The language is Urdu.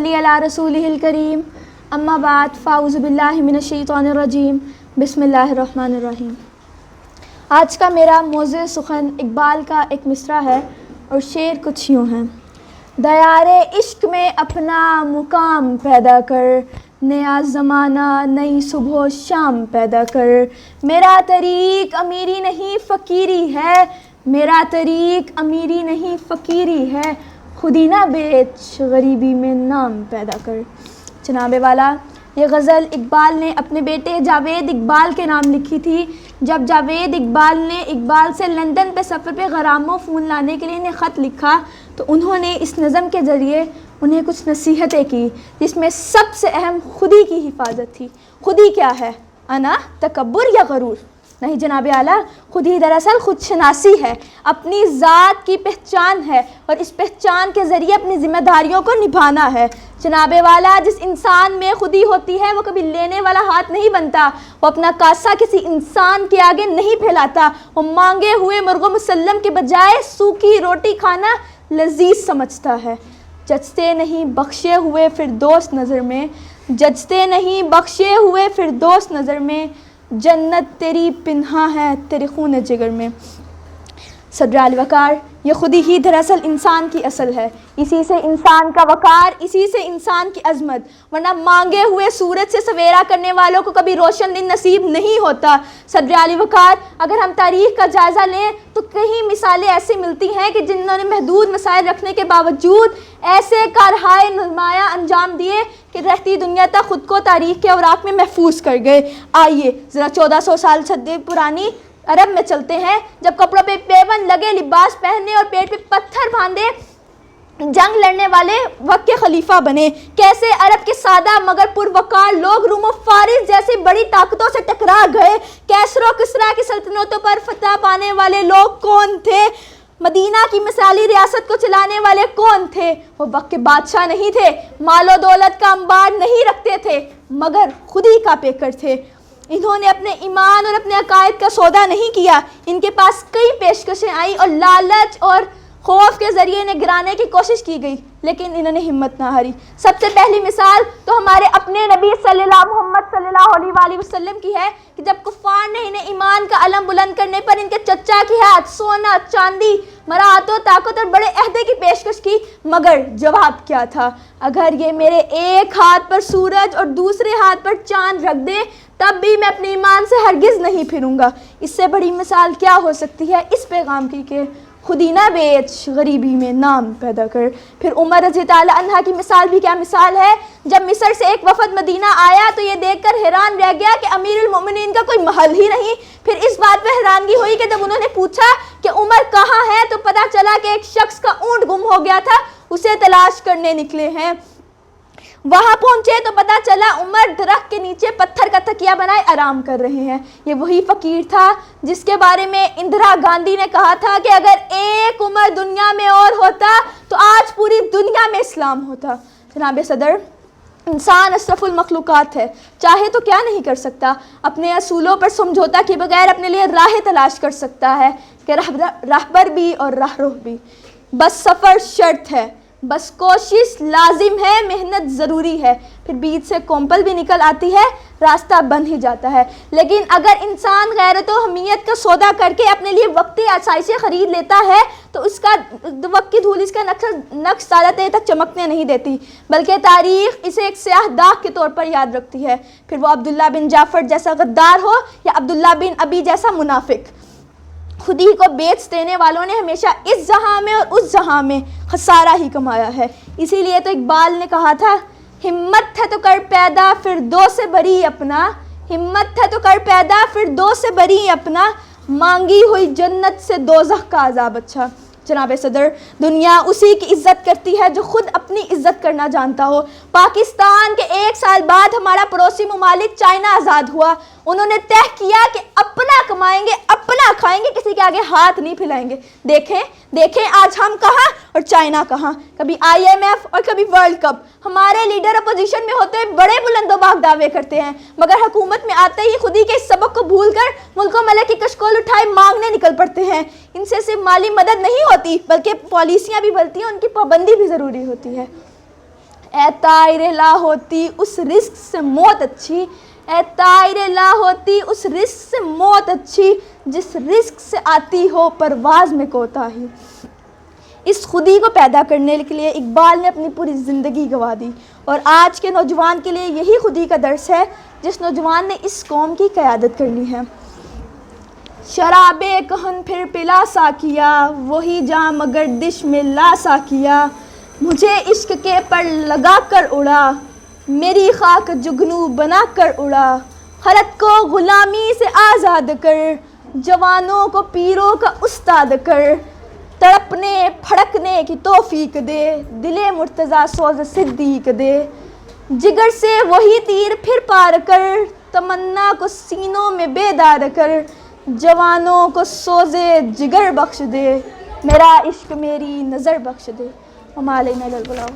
علی رسولہ الکریم اما بعد فاعوذ باللہ من الشیطان الرجیم بسم اللہ الرحمن الرحیم۔ آج کا میرا موضوع سخن اقبال کا ایک مصرع ہے اور شعر کچھ یوں ہے۔ دیار عشق میں اپنا مقام پیدا کر، نیا زمانہ نئی صبح و شام پیدا کر۔ میرا طریق امیری نہیں فقیری ہے، میرا طریق امیری نہیں فقیری ہے، خودی نہ بیچ غریبی میں نام پیدا کر۔ جناب والا، یہ غزل اقبال نے اپنے بیٹے جاوید اقبال کے نام لکھی تھی۔ جب جاوید اقبال نے اقبال سے لندن پہ سفر پہ غرام و فون لانے کے لیے انہیں خط لکھا تو انہوں نے اس نظم کے ذریعے انہیں کچھ نصیحتیں کی، جس میں سب سے اہم خودی کی حفاظت تھی۔ خودی کیا ہے؟ انا، تکبر یا غرور؟ نہیں جناب اعلیٰ، خودی دراصل خود شناسی ہے، اپنی ذات کی پہچان ہے اور اس پہچان کے ذریعے اپنی ذمہ داریوں کو نبھانا ہے۔ جناب والا، جس انسان میں خودی ہوتی ہے وہ کبھی لینے والا ہاتھ نہیں بنتا، وہ اپنا کاسہ کسی انسان کے آگے نہیں پھیلاتا، وہ مانگے ہوئے مرغ مسلم کے بجائے سوکھی روٹی کھانا لذیذ سمجھتا ہے۔ جچتے نہیں بخشے ہوئے فردوس نظر میں، جچتے نہیں بخشے ہوئے فردوس نظر میں، جنت تیری پنہاں ہے تیرے خون جگر میں۔ صدر علی وقار، یہ خودی ہی دراصل انسان کی اصل ہے، اسی سے انسان کا وقار، اسی سے انسان کی عظمت، ورنہ مانگے ہوئے سورج سے سویرا کرنے والوں کو کبھی روشن دن نصیب نہیں ہوتا۔ صدر علی وقار، اگر ہم تاریخ کا جائزہ لیں تو کئی مثالیں ایسی ملتی ہیں کہ جنہوں نے محدود مسائل رکھنے کے باوجود ایسے کارہائے نمایاں انجام دیے کہ رہتی دنیا تک خود کو تاریخ کے اوراق میں محفوظ کر گئے۔ آئیے ذرا 1400 سال سے پرانی عرب میں چلتے ہیں، جب کپڑوں پہ پیبند لگے، لباس پہننے اور پیٹ پہ پتھر باندھے جنگ لڑنے والے وقت کے خلیفہ بنے۔ کیسے عرب کے سادہ مگر پروقار لوگ روم و فارس جیسی بڑی طاقتوں سے ٹکرا گئے۔ کیسر و کسریٰ کی سلطنتوں پر فتح پانے والے لوگ کون تھے؟ مدینہ کی مثالی ریاست کو چلانے والے کون تھے؟ وہ وقت کے بادشاہ نہیں تھے، مال و دولت کا انبار نہیں رکھتے تھے، مگر خودی کا پیکر تھے۔ انہوں نے اپنے ایمان اور اپنے عقائد کا سودا نہیں کیا، ان کے پاس کئی پیشکشیں آئیں اور لالچ اور خوف کے ذریعے انہیں گرانے کی کوشش کی گئی، لیکن انہوں نے ہمت نہ ہاری۔ سب سے پہلی مثال تو ہمارے اپنے نبی محمد صلی اللہ علیہ وآلہ وسلم کی ہے کہ جب کفار نے انہیں ایمان کا علم بلند کرنے پر ان کے چچا کے ہاتھ سونا، چاندی، مراعات و طاقت اور بڑے عہدے کی پیشکش کی، مگر جواب کیا تھا؟ اگر یہ میرے ایک ہاتھ پر سورج اور دوسرے ہاتھ پر چاند رکھ دے تب بھی میں اپنے ایمان سے ہرگز نہیں پھروں گا۔ اس سے بڑی مثال کیا ہو سکتی ہے اس پیغام کی کہ خودی نہ بیچ غریبی میں نام پیدا کر۔ پھر عمر رضی اللہ عنہ کی مثال بھی کیا مثال ہے؟ جب مصر سے ایک وفد مدینہ آیا تو یہ دیکھ کر حیران رہ گیا کہ امیر المومنین کا کوئی محل ہی نہیں۔ پھر اس بات پہ حیرانگی ہوئی کہ جب انہوں نے پوچھا کہ عمر کہاں ہے تو پتہ چلا کہ ایک شخص کا اونٹ گم ہو گیا تھا، اسے تلاش کرنے نکلے ہیں۔ وہاں پہنچے تو پتہ چلا عمر درخت کے نیچے پتھر کا تکیہ بنائے آرام کر رہے ہیں۔ یہ وہی فقیر تھا جس کے بارے میں اندرا گاندھی نے کہا تھا کہ اگر ایک عمر دنیا میں اور ہوتا تو آج پوری دنیا میں اسلام ہوتا۔ جناب صدر، انسان اشرف المخلوقات ہے، چاہے تو کیا نہیں کر سکتا؟ اپنے اصولوں پر سمجھوتا کیے بغیر اپنے لیے راہیں تلاش کر سکتا ہے کہ راہبر بھی اور راہرو بھی۔ بس سفر شرط ہے، بس کوشش لازم ہے، محنت ضروری ہے، پھر بیچ سے کومپل بھی نکل آتی ہے، راستہ بن ہی جاتا ہے۔ لیکن اگر انسان غیرت و حمیت کا سودا کر کے اپنے لیے وقتی آسائشیں خرید لیتا ہے تو اس کا وقت کی دھول اس کا نقش زیادہ دیر تک چمکنے نہیں دیتی، بلکہ تاریخ اسے ایک سیاہ داغ کے طور پر یاد رکھتی ہے، پھر وہ عبداللہ بن جعفر جیسا غدار ہو یا عبداللہ بن ابی جیسا منافق۔ خودی کو بیچ دینے والوں نے ہمیشہ اس جہاں میں اور اس جہاں میں خسارہ ہی کمایا ہے۔ اسی لیے تو اقبال نے کہا تھا، ہمت ہے تو کر پیدا فردوس سے بری اپنا، ہمت ہے تو کر پیدا فردوس سے بری اپنا، مانگی ہوئی جنت سے دوزخ کا عذاب اچھا۔ جناب صدر، دنیا اسی کی عزت کرتی ہے جو خود اپنی عزت کرنا جانتا ہو۔ پاکستان کے 1 سال بعد ہمارا پڑوسی ممالک چائنا آزاد ہوا، انہوں نے طے کیا کہ اپنا کمائیں گے، اپنا کھائیں گے، کسی کے آگے ہاتھ نہیں پھیلائیں گے۔ دیکھیں آج ہم کہاں اور چائنا کہاں، کبھی IMF اور کبھی ورلڈ کپ۔ ہمارے لیڈر اپوزیشن میں ہوتے ہوئے بڑے بلند و باغ دعوے کرتے ہیں، مگر حکومت میں آتے ہی خودی کے اس سبق کو بھول کر ملک و ملک کی کشکول اٹھائے مانگنے نکل پڑتے ہیں۔ ان سے صرف مالی مدد نہیں ہوتی بلکہ پالیسیاں بھی بنتی ہیں، ان کی پابندی بھی ضروری ہوتی ہے۔ اے طائر لا ہوتی اس رزق سے موت اچھی، اے طائر لا ہوتی اس رزق سے موت اچھی، جس رزق سے آتی ہو پرواز میں کوتاہی۔ اس خودی کو پیدا کرنے کے لیے اقبال نے اپنی پوری زندگی گنوا دی، اور آج کے نوجوان کے لیے یہی خودی کا درس ہے جس نوجوان نے اس قوم کی قیادت کرنی ہے۔ شراب کہن پھر پلا ساقیا، وہی جام گردش میں لا ساقیا، مجھے عشق کے پر لگا کر اڑا، میری خاک جگنو بنا کر اڑا، خلق کو غلامی سے آزاد کر، جوانوں کو پیروں کا استاد کر، تڑپنے پھڑکنے کی توفیق دے، دل مرتضیٰ سوز صدیق دے، جگر سے وہی تیر پھر پار کر، تمنا کو سینوں میں بیدار کر، جوانوں کو سوزے جگر بخش دے، میرا عشق میری نظر بخش دے۔ وما علینا الا البلاغ۔